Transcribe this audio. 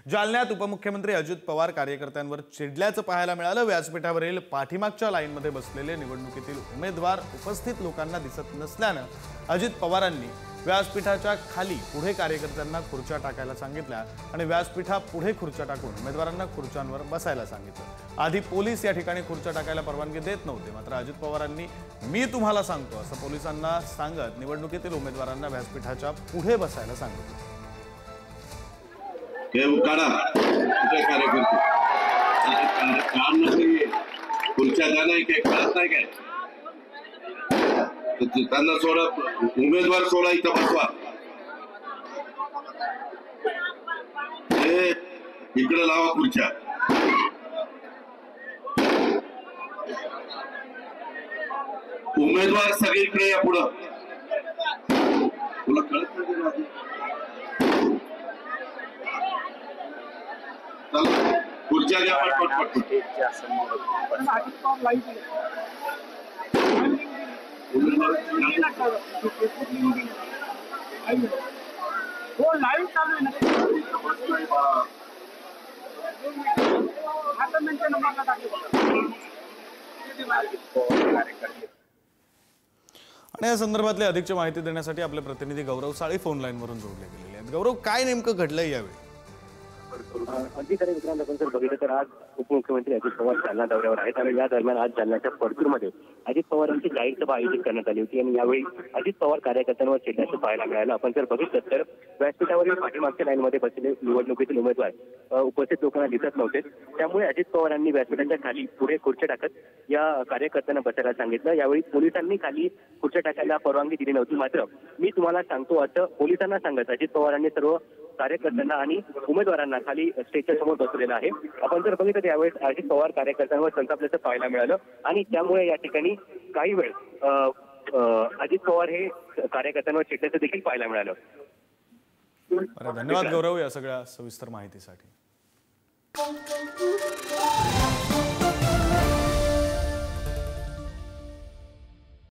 जालन्यात उपमुख्यमंत्री अजित पवार कार्यकर्त्यांवर चिडल्याचं पाहायला मिळालं। व्यासपीठावरील पाठीमागच्या लाईनमध्ये बसलेले निवडणुकीतील उमेदवार उपस्थित लोकांना दिसत नसल्यानं अजित पवारांनी व्यासपीठाच्या खाली पुढे कार्यकर्त्यांना खुर्च्या टाकायला सांगितल्या आणि व्यासपीठा पुढे खुर्च्या टाकून उमेदवारांना खुर्च्यांवर बसायला सांगितलं। आधी पोलीस या ठिकाणी खुर्च्या टाकायला परवानगी देत नव्हते, मात्र अजित पवारांनी मी तुम्हाला सांगतो असं पोलिसांना सांगत निवडणुकीतील उमेदवारांना व्यासपीठाच्या पुढे बसायला सांगितलं। हे उकाडा कुठे कार्यकर्ते काम नसते खुर्च्या द्या नाही काय कळत नाही काय त्यांना सोडा, उमेदवार सोडा, इथं बसवा। हे इकडे लावा खुर्च्या। उमेदवार सगळीकडे या पुढं। तुला कळत नाही खुर्च्या घ्या पटपट आणि या संदर्भातली अधिकची माहिती देण्यासाठी आपले प्रतिनिधी गौरव साळी फोन लाईनवरून जोडले गेलेले आहेत। गौरव, काय नेमकं घडलंय यावेळी? अधिकारी मित्रांनो, आपण जर बघितलं तर आज उपमुख्यमंत्री अजित पवार जालना दौऱ्यावर आहेत आणि या दरम्यान आज जालन्याच्या परतूरमध्ये अजित पवार यांची जाहीर सभा आयोजित करण्यात आली होती आणि यावेळी अजित पवार कार्यकर्त्यांवर चिडल्याचं पाहायला मिळालं। आपण जर बघितलं तर व्यासपीठावरील पाठीमागच्या लाईनमध्ये बसलेले निवडणुकीतील उमेदवार उपस्थित लोकांना दिसत नव्हते, त्यामुळे अजित पवारांनी व्यासपीठाच्या खाली पुढे खुर्च्या टाकत या कार्यकर्त्यांना बसायला सांगितलं। यावेळी पोलिसांनी खाली खुर्च्या टाकायला परवानगी दिली नव्हती, मात्र मी तुम्हाला सांगतो असं पोलिसांना सांगत अजित पवारांनी सर्व कार्यकर्त्यांना आणि उमेदवारांना खाली स्टेजच्या समोर बसवलेलं आहे। आपण जर बघितलं तर यावेळेस अजित पवार कार्यकर्त्यांवर संतापल्याचं पाहायला मिळालं आणि त्यामुळे या ठिकाणी काही वेळ अजित पवार हे कार्यकर्त्यांवर चिडल्याचं देखील पाहायला मिळालं। धन्यवाद गौरव या सगळ्या सविस्तर माहितीसाठी।